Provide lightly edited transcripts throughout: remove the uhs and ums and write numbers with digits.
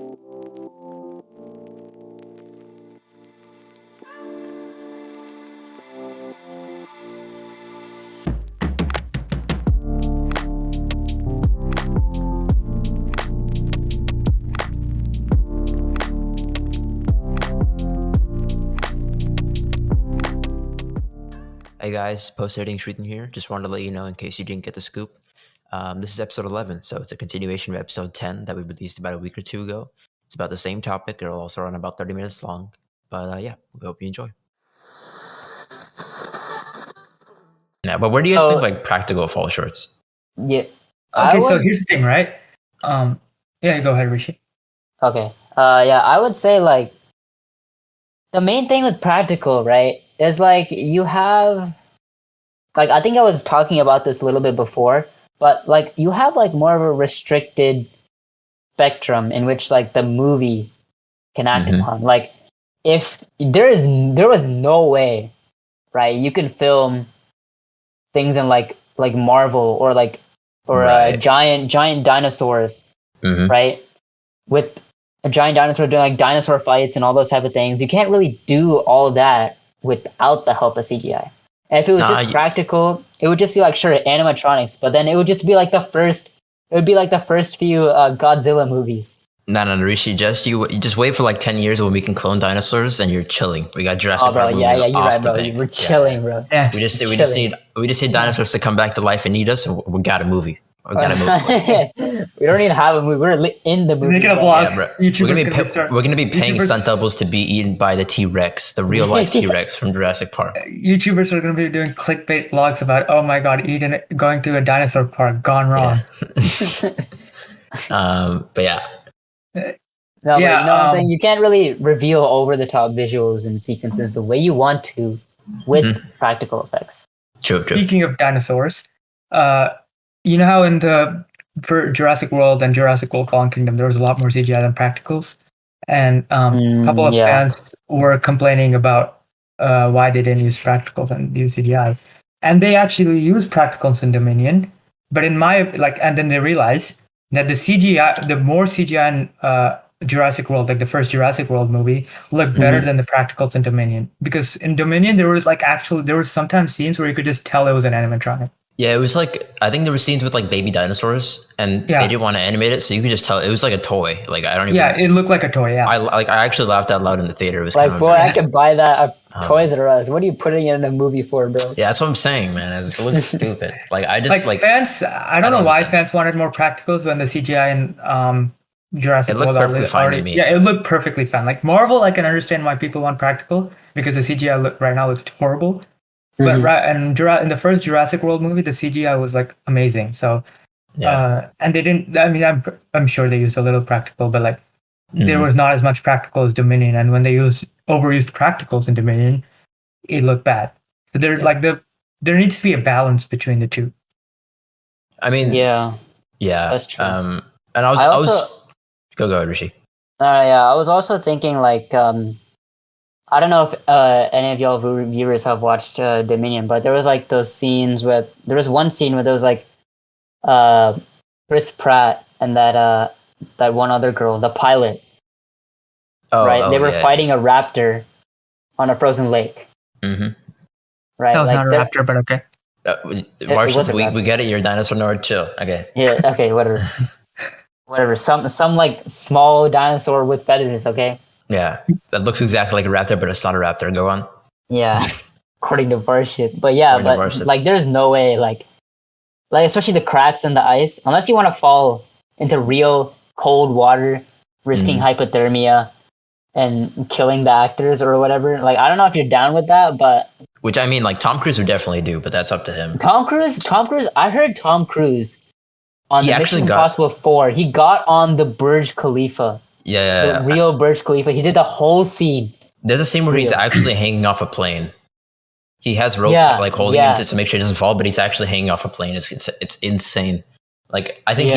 Hey guys, post-editing Shritan here. Just wanted to let you know in case you didn't get the scoop. This is episode 11, so it's a continuation of episode 10 that we released about a week or two ago. It's about the same topic. It'll also run about 30 minutes long. But yeah, we hope you enjoy. Yeah, but where do you guys think like practical falls shorts? Yeah. Okay, so here's the thing, right? Yeah, go ahead, Rishi. Okay. Yeah, I would say like the main thing with practical, right, is like you have like I think I was talking about this a little bit before, but like you have like more of a restricted spectrum in which like the movie can act upon. Like if there was no way, right, you can film things in like Marvel or giant dinosaurs, right? With a giant dinosaur doing like dinosaur fights and all those type of things. You can't really do all that without the help of CGI. And if it was just practical, it would just be like sure animatronics, but then it would just be like the first. It would be like the first few Godzilla movies. No, Rishi, you just wait for like 10 years when we can clone dinosaurs and you're chilling. We got Jurassic World movies you're right, bro. We're chilling, bro. Yes, we just need dinosaurs to come back to life and eat us, and we got a movie. We don't even have a movie. We're in the movie. Making a blog. Yeah, we're gonna be paying stunt doubles to be eaten by the T-Rex, the real life T-Rex from Jurassic Park. YouTubers are gonna be doing clickbait vlogs about, oh my god, going to a dinosaur park gone wrong. Yeah. But yeah. No, but you know what I'm saying? You can't really reveal over the top visuals and sequences the way you want to with practical effects. True. Speaking of dinosaurs, you know how in for Jurassic World and Jurassic World Fallen Kingdom there was a lot more CGI than practicals, and a couple of fans were complaining about why they didn't use practicals and use CGI, and they actually use practicals in Dominion, but and then they realized that the more CGI in Jurassic World, like the first Jurassic World movie, looked better than the practicals in Dominion, because in Dominion there was sometimes scenes where you could just tell it was an animatronic. Yeah, it was like, I think there were scenes with like baby dinosaurs, and they didn't want to animate it, so you could just tell it was like a toy. Like I don't even. Yeah, it looked like a toy. Yeah. I actually laughed out loud in the theater. It was like, boy, I could buy that at Toys R Us. What are you putting it in a movie for, bro? Yeah, that's what I'm saying, man. It looks stupid. Like I just like fans. I don't know why fans wanted more practicals when the CGI in Jurassic World perfectly fine to me. Yeah, it looked perfectly fine. Like Marvel, I can understand why people want practical because the CGI right now looks horrible. But in the first Jurassic World movie, the CGI was like amazing. So, and they didn't. I mean, I'm sure they used a little practical, but like there was not as much practical as Dominion. And when they overused practicals in Dominion, it looked bad. So there needs to be a balance between the two. I mean, yeah, that's true. And I was go ahead, Rishi. I was also thinking like. I don't know if any of y'all viewers have watched Dominion, but there was like those scenes there was one scene where there was like Chris Pratt and that one other girl, the pilot. They were fighting a raptor on a frozen lake. Right? That was not a raptor, but okay. Martians, we get it. You're a dinosaur nerd. Chill. Okay. Yeah. Okay. Whatever. Whatever. Some like small dinosaur with feathers. Okay. Yeah, that looks exactly like a raptor, but it's not a raptor. Go on. Yeah, according to Varshit. But yeah, like there's no way, like especially the cracks in the ice, unless you want to fall into real cold water, risking hypothermia and killing the actors or whatever. Like I don't know if you're down with that, but which I mean, like Tom Cruise would definitely do, but that's up to him. Tom Cruise. I heard Tom Cruise on the Mission Impossible 4. He got on the Burj Khalifa. Yeah. The real Burj Khalifa. He did the whole scene. There's a scene where he's actually hanging off a plane. He has ropes like holding him to make sure he doesn't fall, but he's actually hanging off a plane. It's insane. Like I think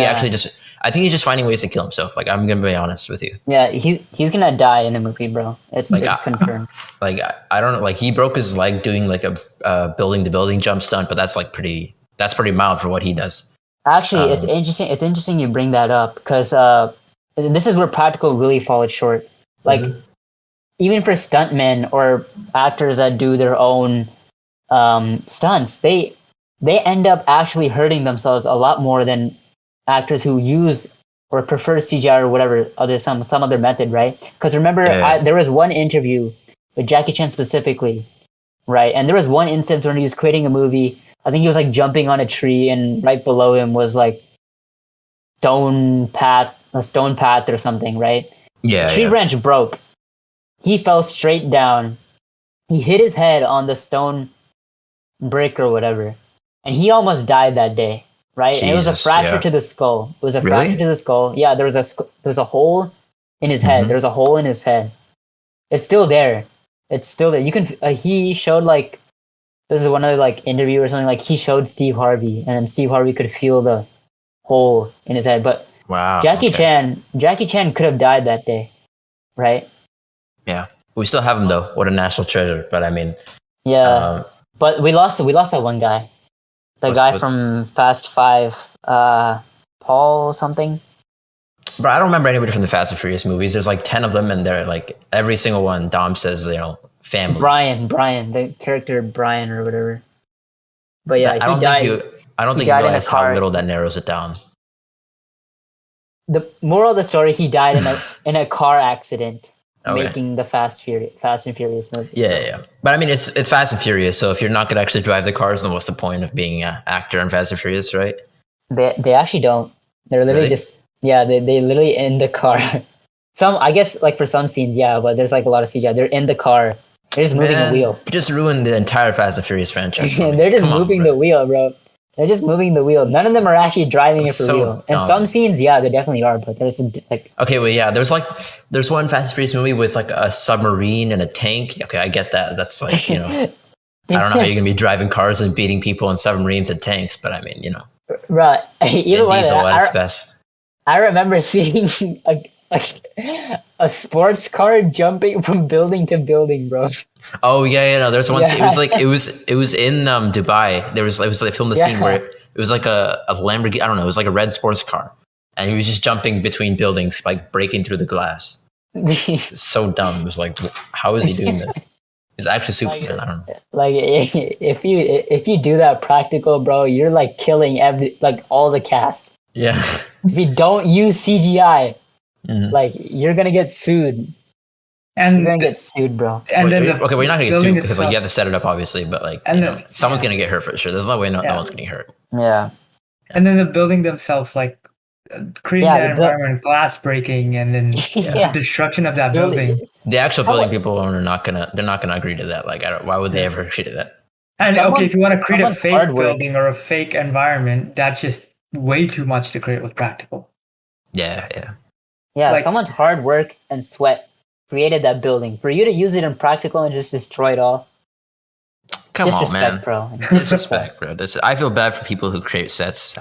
he's just finding ways to kill himself. Like I'm gonna be honest with you. Yeah, he's gonna die in the movie, bro. It's confirmed. Like I don't know. Like he broke his leg doing like a building to building jump stunt, but that's pretty mild for what he does. Actually, it's interesting. It's interesting you bring that up because this is where practical really falls short. Like even for stuntmen or actors that do their own stunts, they end up actually hurting themselves a lot more than actors who use or prefer CGI or whatever some other method, right? Because remember, there was one interview with Jackie Chan specifically, right? And there was one instance when he was creating a movie. I think he was like jumping on a tree, and right below him was like a stone path or something, right? Yeah. The tree branch broke. He fell straight down. He hit his head on the stone brick or whatever, and he almost died that day. Right, and it was a fracture to the skull. It was a fracture to the skull. Yeah, there was a hole in his head. There was a hole in his head. It's still there. It's still there. You can. He showed like this is one other like interview or something. Like he showed Steve Harvey, and then Steve Harvey could feel the hole in his head. But Jackie Chan could have died that day, right? Yeah, we still have him though. What a national treasure. But I mean, but we lost that one guy. The guy from Fast 5, Paul something. Bro, I don't remember anybody from the Fast and Furious movies. There's like 10 of them, and they're like every single one. Dom says, family. Brian, the character Brian or whatever. But yeah, I don't think you realize how little that narrows it down. The moral of the story: he died in a car accident. Making the Fast and Furious movie. Yeah. But I mean, it's Fast and Furious, so if you're not going to actually drive the cars, then what's the point of being an actor in Fast and Furious, right? They actually don't. They're literally they literally in the car. I guess like for some scenes, but there's like a lot of CGI. They're in the car. They're just moving the wheel. You just ruined the entire Fast and Furious franchise. They're just moving the wheel, bro. They're just moving the wheel. None of them are actually driving it for real. And some scenes, they definitely are, but there's like... Okay, well, yeah, there's one Fast and Furious movie with like a submarine and a tank. Okay, I get that. That's like, I don't know how you're going to be driving cars and beating people in submarines and tanks, but I mean, Right. Even one Diesel at its best. I remember seeing a sports car jumping from building to building, bro. Oh no, there's one scene, it was in Dubai. It was they filmed the scene where it was like a Lamborghini, I don't know, it was like a red sports car, and he was just jumping between buildings, like breaking through the glass. It's so dumb. It was like, how is he doing that? He's actually Superman. I don't know. Like if you do that practical, bro, you're like killing all the cast. Yeah. If you don't use CGI, like you're gonna get sued. And you're gonna get sued, bro. And then we're not gonna get sued because you have to set it up, obviously. But someone's gonna get hurt for sure. There's no way no one's gonna get hurt. Yeah. And then the building themselves, like creating that environment, glass breaking, and then the destruction of that building. The actual building people are not gonna agree to that. Like, why would they ever agree to that? And if you want to create a fake building or a fake environment, that's just way too much to create with practical. Yeah. Like, someone's hard work and sweat created that building. For you to use it in practical and just destroy it all. Come on, man. Bro. Disrespect, bro. I feel bad for people who create sets.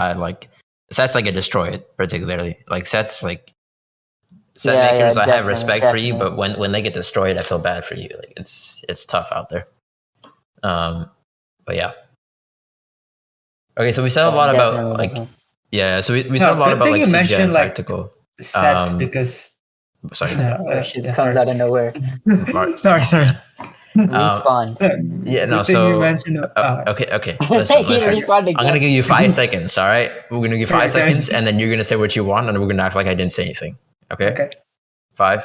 Sets that get destroyed, particularly. Like sets, like set makers. I have respect for you, but when they get destroyed, I feel bad for you. Like it's tough out there. But yeah. Okay, so we said a lot about So we said a lot about like CGI and practical sets because. Sorry. It comes out of nowhere. sorry. Respawn. So okay. Listen. I'm gonna give you 5 seconds. All right, we're gonna give you 5 seconds, and then you're gonna say what you want, and we're gonna act like I didn't say anything. Okay. 5,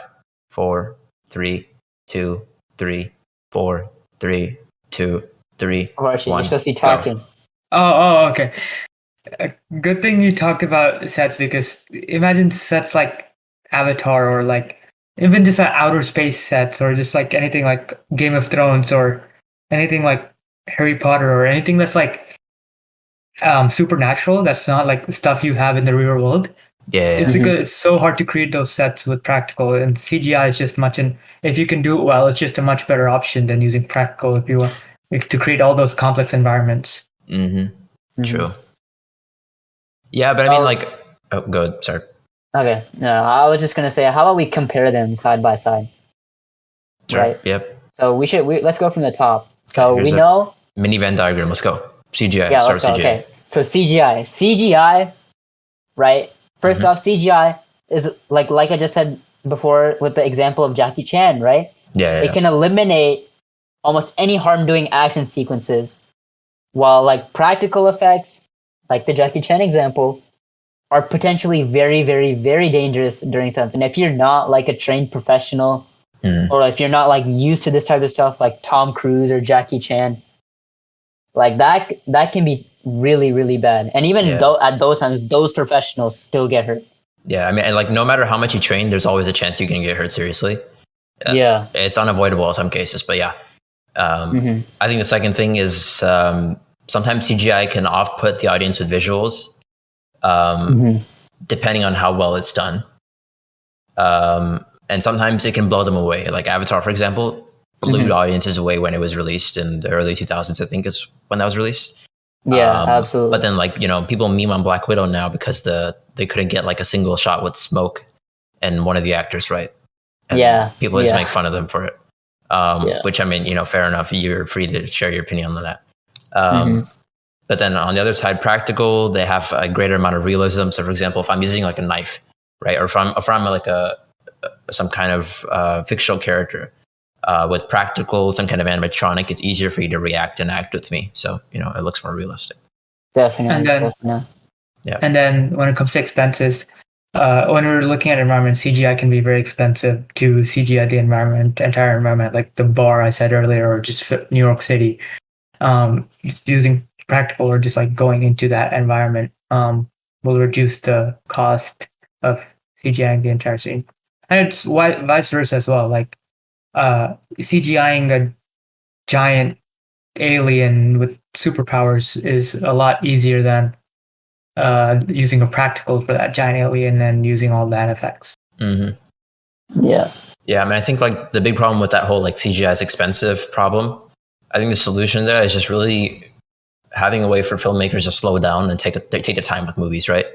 4, 3, 2, 3, 4, 3, 2, 3, Oh, actually, 1. You're supposed to be talking. Oh, okay. Good thing you talked about sets because imagine sets like Avatar or like even just outer space sets or just like anything like Game of Thrones or anything like Harry Potter or anything that's like supernatural. That's not like stuff you have in the real world. Yeah. It's so hard to create those sets with practical, and CGI is just much. And if you can do it well, it's just a much better option than using practical if you want to create all those complex environments. True. Yeah, but I mean, go ahead. Sorry. Okay. No, I was just gonna say, how about we compare them side by side? Sure. Right. Yep. So let's go from the top. So we know mini Venn diagram. Let's go. CGI. Yeah, let's go. CGI. Okay. So CGI, right? First off, CGI. is like I just said before with the example of Jackie Chan, right? Yeah, It can eliminate almost any harm-doing action sequences, while like practical effects, like the Jackie Chan example, are potentially very, very, very dangerous during stunts. And if you're not like a trained professional, or if you're not like used to this type of stuff, like Tom Cruise or Jackie Chan, like that can be really, really bad. And even though at those times, those professionals still get hurt. Yeah, I mean, and like no matter how much you train, there's always a chance you can get hurt seriously. Yeah, it's unavoidable in some cases, but yeah. I think the second thing is sometimes CGI can off-put the audience with visuals, depending on how well it's done. And sometimes it can blow them away. Like Avatar, for example, blew audiences away when it was released in the early 2000s, I think is when that was released. Yeah, absolutely. But then, like, you know, people meme on Black Widow now because they couldn't get like a single shot with smoke and one of the actors, right? And people just make fun of them for it. Which, I mean, you know, fair enough. You're free to share your opinion on that. But then on the other side, practical, they have a greater amount of realism. So, for example, if I'm using like a knife, right, or if I'm like some kind of fictional character with practical, some kind of animatronic, it's easier for you to react and act with me. So, you know, it looks more realistic. Definitely. And then when it comes to expenses, when we're looking at environment, CGI can be very expensive to CGI the entire environment, like the bar I said earlier, or just New York City. Just using practical or just like going into that environment will reduce the cost of CGIing the entire scene. And it's vice versa as well. Like CGIing a giant alien with superpowers is a lot easier than using a practical for that giant alien and using all that effects. Yeah. Yeah, I mean, I think like the big problem with that whole like CGI is expensive problem, I think the solution there is just really having a way for filmmakers to slow down and take a time with movies, right?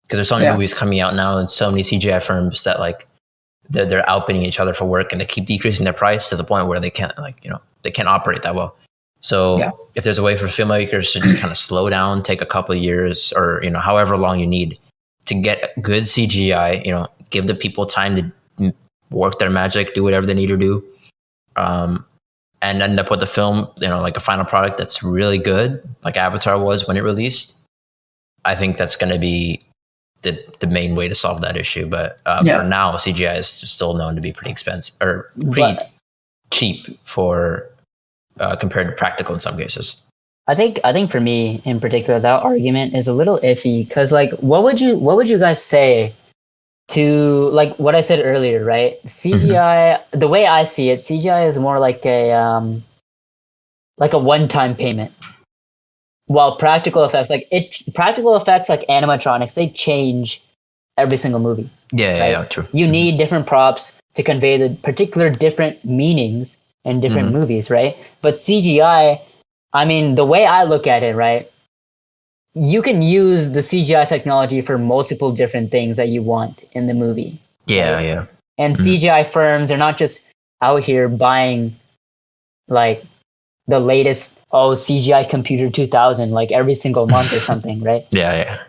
Because there's so many movies coming out now and so many CGI firms that like they're outbidding each other for work and they keep decreasing their price to the point where they can't they can't operate that well. So if there's a way for filmmakers to just kind of slow down, take a couple of years or, you know, however long you need to get good CGI, you know, give the people time to work their magic, do whatever they need to do, and end up with a film, you know, like a final product that's really good, like Avatar was when it released. I think that's going to be the main way to solve that issue. But for now, CGI is still known to be pretty expensive or pretty cheap for compared to practical in some cases. I think for me in particular, that argument is a little iffy because like, what would you guys say to like what I said earlier, right? CGI, the way I see it, CGI is more like a one-time payment. While practical effects like animatronics, they change every single movie. Yeah, true. You need different props to convey the particular different meanings in different movies, right? But CGI, I mean, the way I look at it, right? You can use the CGI technology for multiple different things that you want in the movie. Yeah. And CGI firms are not just out here buying like the latest CGI computer 2000 like every single month or something, right? Yeah.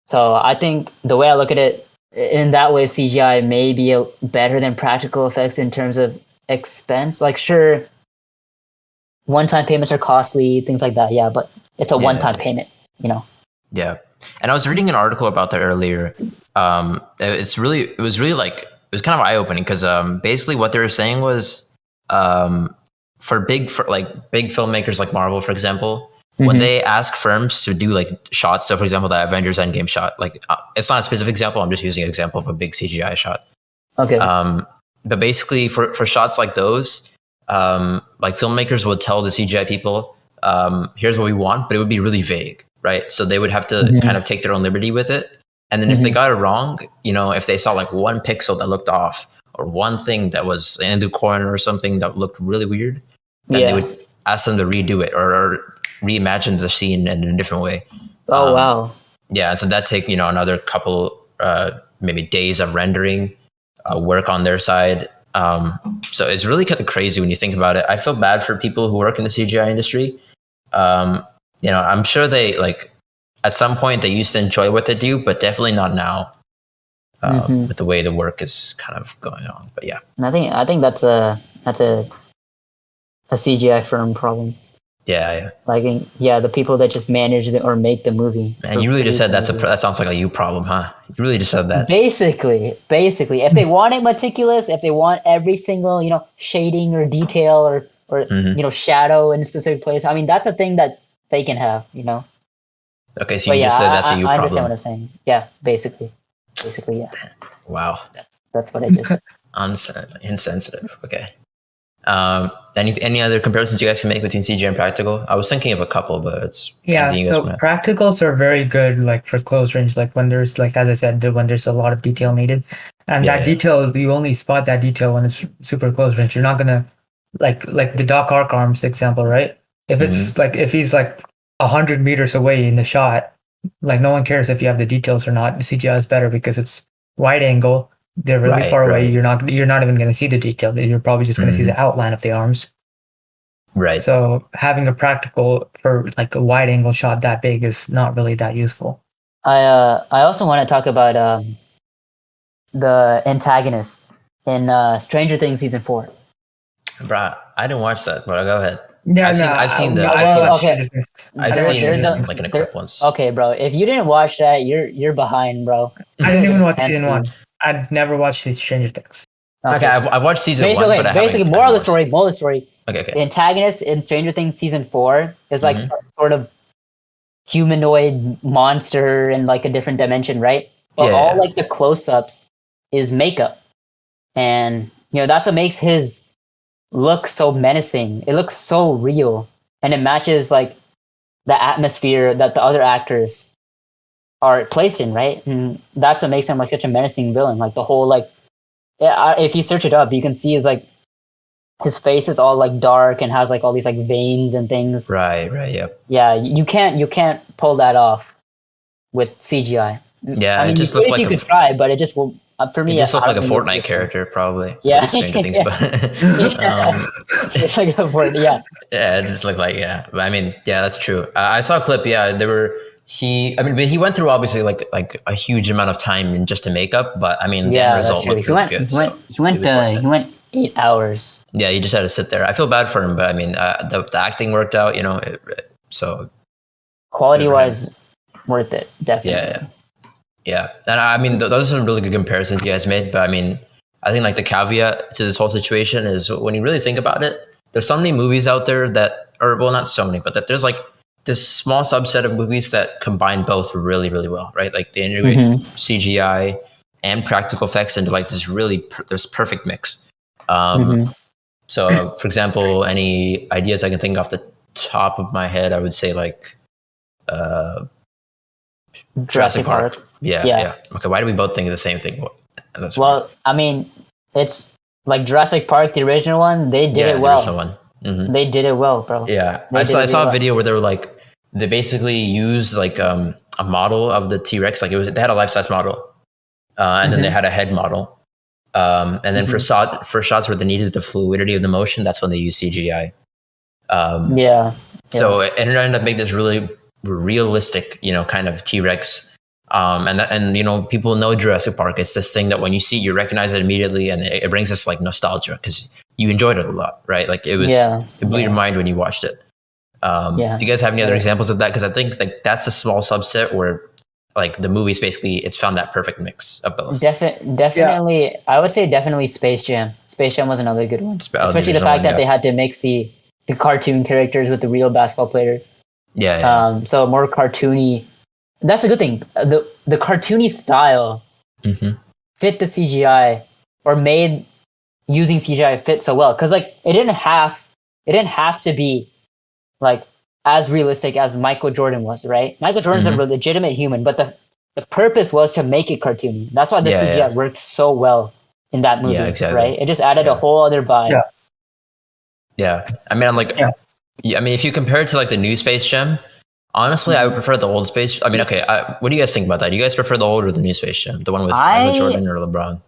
So I think the way I look at it in that way, CGI may be better than practical effects in terms of expense. Like, sure, one-time payments are costly, things like that. Yeah, but it's a one-time payment, you know. Yeah, and I was reading an article about that earlier. It was really kind of eye-opening because basically what they were saying was for big filmmakers like Marvel, for example, when they ask firms to do like shots. So, for example, that Avengers Endgame shot, like it's not a specific example. I'm just using an example of a big CGI shot. Okay. But basically, for shots like those, like filmmakers would tell the CGI people, "Here's what we want," but it would be really vague, right? So they would have to kind of take their own liberty with it. And then if they got it wrong, you know, if they saw like one pixel that looked off or one thing that was in the corner or something that looked really weird, then they would ask them to redo it or reimagine the scene in a different way. Oh, wow. Yeah, and so that take, you know, another couple maybe days of rendering work on their side. So it's really kind of crazy when you think about it. I feel bad for people who work in the CGI industry. You know, I'm sure they like at some point they used to enjoy what they do, but definitely not now. with the way the work is kind of going on. But yeah, and I think that's a CGI firm problem. Yeah. Like, the people that just manage or make the movie. Man, you really just said that sounds like a you problem, huh? You really just said that. Basically, if they want it meticulous, if they want every single, shading or detail or shadow in a specific place, I mean, that's a thing that they can have, Okay, so you just said that's a you problem. I understand what I'm saying. Yeah, basically, yeah. Wow. That's what I just said. Insensitive. Okay. Any other comparisons you guys can make between CGI and practical? I was thinking of a couple, but it's so practicals are very good, like for close range, like when there's, like as I said, when there's a lot of detail needed, and detail, you only spot that detail when it's super close range. You're not gonna like the Doc Arc arms example, right? If it's like if he's like 100 meters away in the shot, like no one cares if you have the details or not. The CGI is better because it's wide angle. They're really far away. You're not even going to see the detail. You're probably just going to see the outline of the arms. Right. So having a practical for like a wide angle shot that big is not really that useful. I also want to talk about the antagonist in Stranger Things season 4. Bruh, I didn't watch that, but go ahead. Yeah, I've seen it like in a clip once. Okay, bro. If you didn't watch that, you're behind, bro. I didn't even watch season 1. I'd never watched Stranger Things. Okay, I've watched season 1, but basically, moral of the story. Okay. The antagonist in Stranger Things season 4 is like some sort of humanoid monster in like a different dimension, right? But all like the close-ups is makeup, and that's what makes his look so menacing. It looks so real, and it matches like the atmosphere that the other actors are placed in, right? And that's what makes him like such a menacing villain. Like the whole if you search it up, you can see his face is all like dark and has like all these like veins and things. Right, yep. Yeah, you can't pull that off with CGI. Yeah, I mean, it just looked like you could try, but it just will. For me, it just looked like a Fortnite character, probably. Yeah, Stranger Things, but it's like a Fortnite. Yeah, yeah, it just looked like I mean, that's true. I saw a clip. Yeah, but he went through obviously like a huge amount of time just to make up. But I mean, the end result looked really good. He went 8 hours. Yeah, you just had to sit there. I feel bad for him, but I mean, the acting worked out. So quality-wise, worth it, definitely. Yeah, and I mean, those are some really good comparisons you guys made. But I mean, I think like the caveat to this whole situation is when you really think about it, there's so many movies out there not so many, but that there's like this small subset of movies that combine both really, really well, right? Like they integrate CGI and practical effects into like this perfect mix. So, for example, any ideas I can think off the top of my head, I would say like Jurassic Park. Yeah. Okay, why do we both think of the same thing? I mean, it's like Jurassic Park, the original one. They did it well. The original one. They did it well, bro. Yeah, I saw a video where they basically used like a model of the T-Rex. Like they had a life-size model, and then they had a head model, and then for shots where they needed the fluidity of the motion, that's when they used CGI. So it ended up making this really realistic, kind of T-Rex. And people know Jurassic Park. It's this thing that when you see, you recognize it immediately, and it brings us like nostalgia because you enjoyed it a lot, right? Like it blew your mind when you watched it. Do you guys have any other examples of that? Because I think like that's a small subset where like the movie's basically it's found that perfect mix of both. Definitely, I would say definitely Space Jam. Space Jam was another good one, especially the fact that they had to mix the cartoon characters with the real basketball player. So more cartoony. That's a good thing. The cartoony style fit the CGI or made using CGI fit so well because like it didn't have to be like as realistic as Michael Jordan was, right? Michael Jordan's a legitimate human, but the purpose was to make it cartoony. That's why the CGI worked so well in that movie, right? It just added a whole other vibe. Yeah. I mean, I'm like, I mean, if you compare it to like the new Space Jam, honestly, I would prefer the old Space. I mean, okay, what do you guys think about that? Do you guys prefer the old or the new Space Jam? The one with Michael Jordan or LeBron?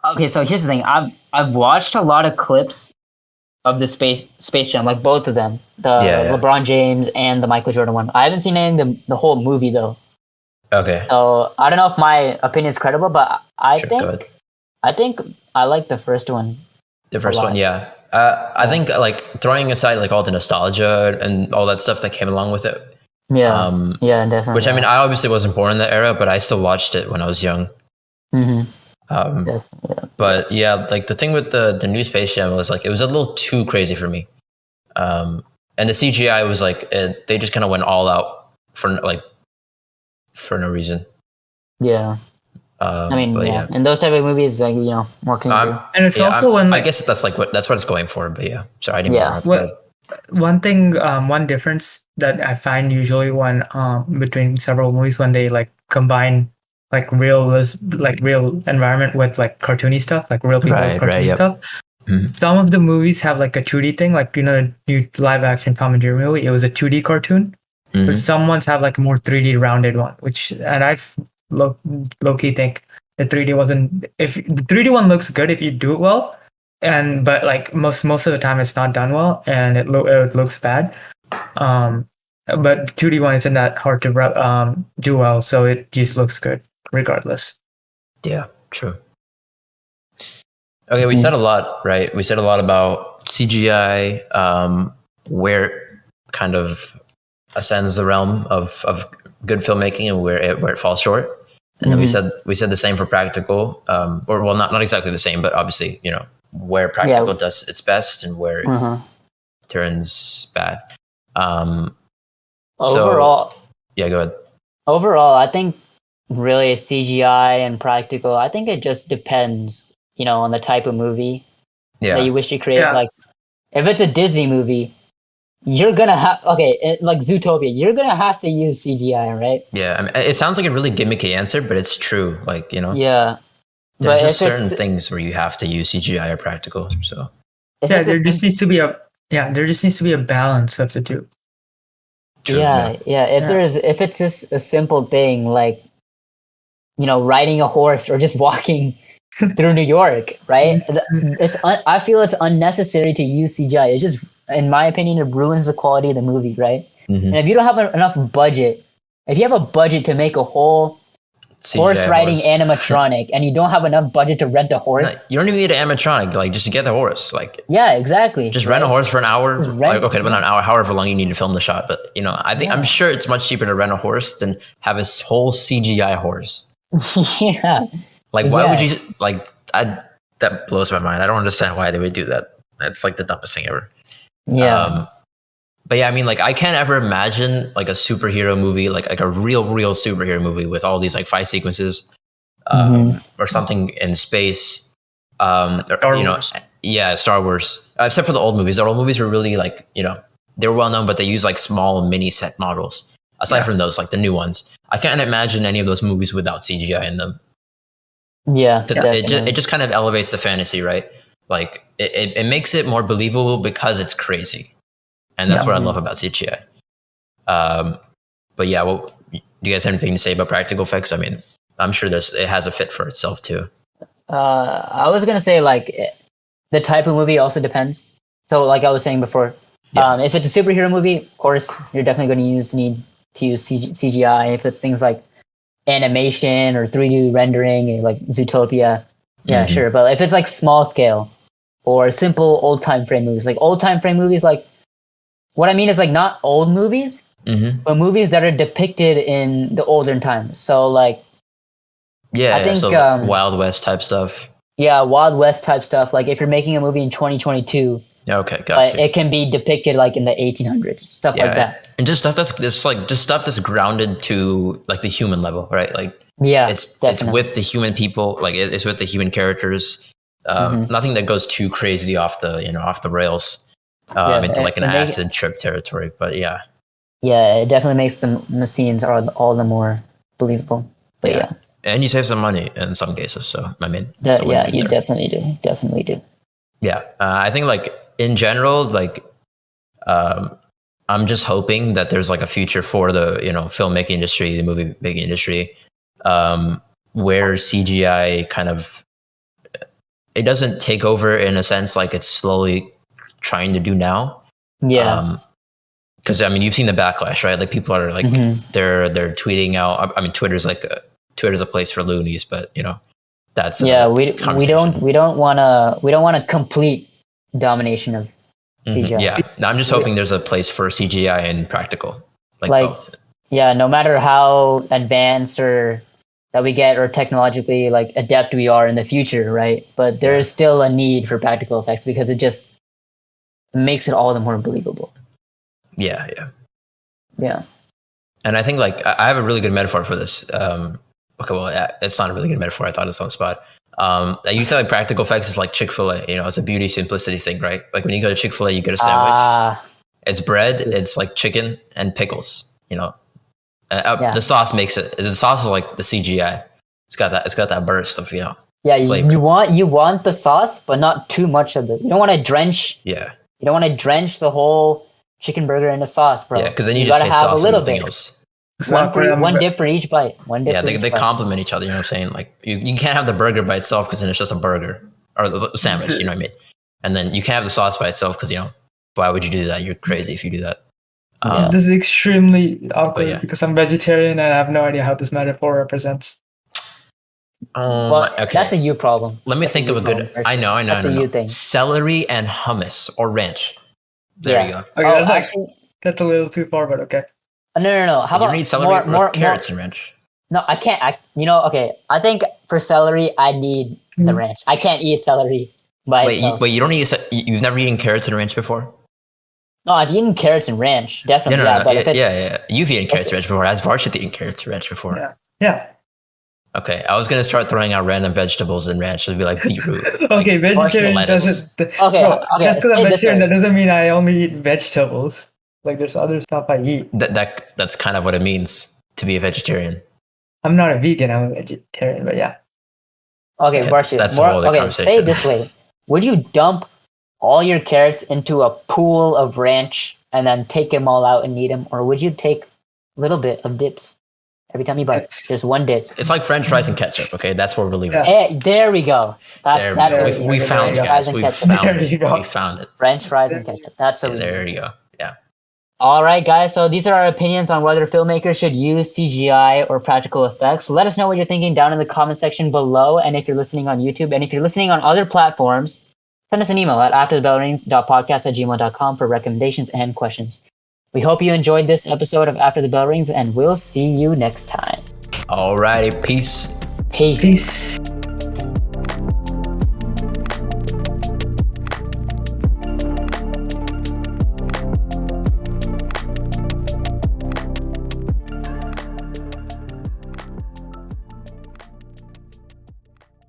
Okay, so here's the thing. I've watched a lot of clips of the Space Jam, like both of them, the LeBron James and the Michael Jordan one. I haven't seen any of the whole movie though. Okay. So I don't know if my opinion is credible, but I think I like the first one. The first one, yeah. I think like throwing aside like all the nostalgia and all that stuff that came along with it. Yeah, definitely. Which I mean, I obviously wasn't born in that era, but I still watched it when I was young. But yeah, like the thing with the new Space Jam was like it was a little too crazy for me. And the CGI was like they just kind of went all out for no reason. Yeah. I mean, yeah. And those type of movies, like, you know, what can you do? And it's also when, like, I guess that's what it's going for. But yeah, sorry, I didn't interrupt. One thing, one difference that I find usually when between several movies when they like combine like real environment with like cartoony stuff, like real people with cartoony stuff. Some of the movies have like a 2D thing, like, you know, new live action Tom and Jerry movie. It was a 2D cartoon, but some ones have like a more 3D rounded one, and I low key think the 3D wasn't. If the 3D one looks good if you do it well, but like most of the time it's not done well and it looks bad. But 2D one isn't that hard to do well, so it just looks good regardless. Yeah, true. Okay, we said a lot, right? We said a lot about CGI, where it kind of ascends the realm of good filmmaking and where it falls short. And then we said the same for practical, or well, not exactly the same, but obviously, you know, where practical does its best and where it turns bad. Overall, yeah, go ahead. Overall, I think really CGI and practical, I think it just depends, you know, on the type of movie that you wish to create. Like, if it's a Disney movie, you're gonna have like Zootopia, you're gonna have to use CGI, right? Yeah, I mean, it sounds like a really gimmicky answer, but it's true. Like, you know, but there's just certain things where you have to use CGI or practical. So there just needs to be a balance of the two. True, if it's just a simple thing like, you know, riding a horse or just walking through New York, right? I feel it's unnecessary to use CGI. It just, in my opinion, it ruins the quality of the movie, right? And if you don't have enough budget, if you have a budget to make a whole horse riding animatronic and you don't have enough budget to rent a horse, you don't even need an animatronic. Like, just get the horse. Like, yeah, exactly. Just rent a horse for an hour. Like, okay, well, not an hour, however long you need to film the shot. But, you know, I'm sure it's much cheaper to rent a horse than have a whole CGI horse. Like, why would you, like, that blows my mind. I don't understand why they would do that. It's like the dumbest thing ever. But yeah, I mean, like, I can't ever imagine like a superhero movie, like a real superhero movie with all these like fight sequences, or something in space, Star Wars. Except for the old movies. The old movies were really like, you know, they were well known, but they use like small mini set models. Aside from those, like the new ones, I can't imagine any of those movies without CGI in them. Yeah, because it just kind of elevates the fantasy, right? Like it makes it more believable because it's crazy, and that's what I love about CGI. But yeah, well, do you guys have anything to say about practical effects? I mean, I'm sure it has a fit for itself too. I was gonna say like the type of movie also depends. So like I was saying before, if it's a superhero movie, of course you're definitely going to need to use CGI. If it's things like animation or 3D rendering, like Zootopia, sure. But if it's like small scale or simple old time frame movies, like what I mean is like not old movies, but movies that are depicted in the olden times. So like, I think so Wild West type stuff. Yeah, Wild West type stuff. Like if you're making a movie in 2022. Okay, gotcha. It can be depicted like in the 1800s, stuff like that. And just stuff that's grounded to like the human level, right? Like it's with the human people, like it's with the human characters. Nothing that goes too crazy off the rails into like an acid trip territory. But yeah, it definitely makes the scenes all the more believable. But and you save some money in some cases. So I mean, you definitely do. Yeah, I think like in general, like I'm just hoping that there's like a future for the filmmaking industry, the movie making industry, where CGI kind of it doesn't take over in a sense like it's slowly trying to do now. Because I mean, you've seen the backlash, right? Like people are like they're tweeting out. I mean, Twitter's a place for loonies, but that's we don't want a complete domination of CGI. Yeah, I'm just hoping there's a place for CGI and practical, like both. Yeah, no matter how advanced or that we get or technologically like adept we are in the future, right? But there is still a need for practical effects because it just makes it all the more believable. Yeah. And I think like I have a really good metaphor for this. Okay, well, it's not a really good metaphor. I thought it's on the spot. You said like practical effects is like Chick-fil-A. It's a beauty simplicity thing, right? Like when you go to Chick-fil-A, you get a sandwich. It's bread. It's like chicken and pickles. The sauce makes it. The sauce is like the CGI. It's got that burst of Yeah, flavor. you want the sauce, but not too much of it. You don't want to drench. Yeah. You don't want to drench the whole chicken burger in the sauce, bro. Yeah, because then you just gotta have a little bit. Else. One dip for each bite. They complement each other. You know what I'm saying? Like you can't have the burger by itself because then it's just a burger or a sandwich. You know what I mean? And then you can't have the sauce by itself because why would you do that? You're crazy if you do that. This is extremely awkward because I'm vegetarian and I have no idea how this metaphor represents. Okay. That's a you problem. Let me think of a good. I know. That's a you thing. Celery and hummus or ranch. There you go. Okay, that's a little too far, but okay. No. How about you need celery more carrots and ranch? No, I can't. Okay. I think for celery, I need the ranch. I can't eat celery by itself. Wait, you don't eat. You've never eaten carrots and ranch before? No, I've eaten carrots and ranch, definitely. Yeah. You've eaten carrots and ranch before. Has Varshit eaten carrots and ranch before? Yeah. Okay, I was gonna start throwing out random vegetables in ranch. It'd be like beetroot. Okay, vegetarian doesn't. Okay. Just because I'm vegetarian, that doesn't mean I only eat vegetables. Like there's other stuff I eat. That's kind of what it means to be a vegetarian. I'm not a vegan. I'm a vegetarian, but yeah. Okay, Varshit. That's a whole other conversation. Say it this way: would you dump all your carrots into a pool of ranch and then take them all out and eat them, or would you take a little bit of dips? Every time you bite, just one dip. It's like French fries and ketchup. Okay, that's what we're leaving. There we go. We found it, guys. We found it. French fries and ketchup. That's what there you go. Yeah. All right, guys. So these are our opinions on whether filmmakers should use CGI or practical effects. Let us know what you're thinking down in the comment section below. And if you're listening on YouTube, and if you're listening on other platforms, send us an email at afterthebellrings.podcast@gmail.com for recommendations and questions. We hope you enjoyed this episode of After the Bell Rings, and we'll see you next time. Alrighty, peace. Peace.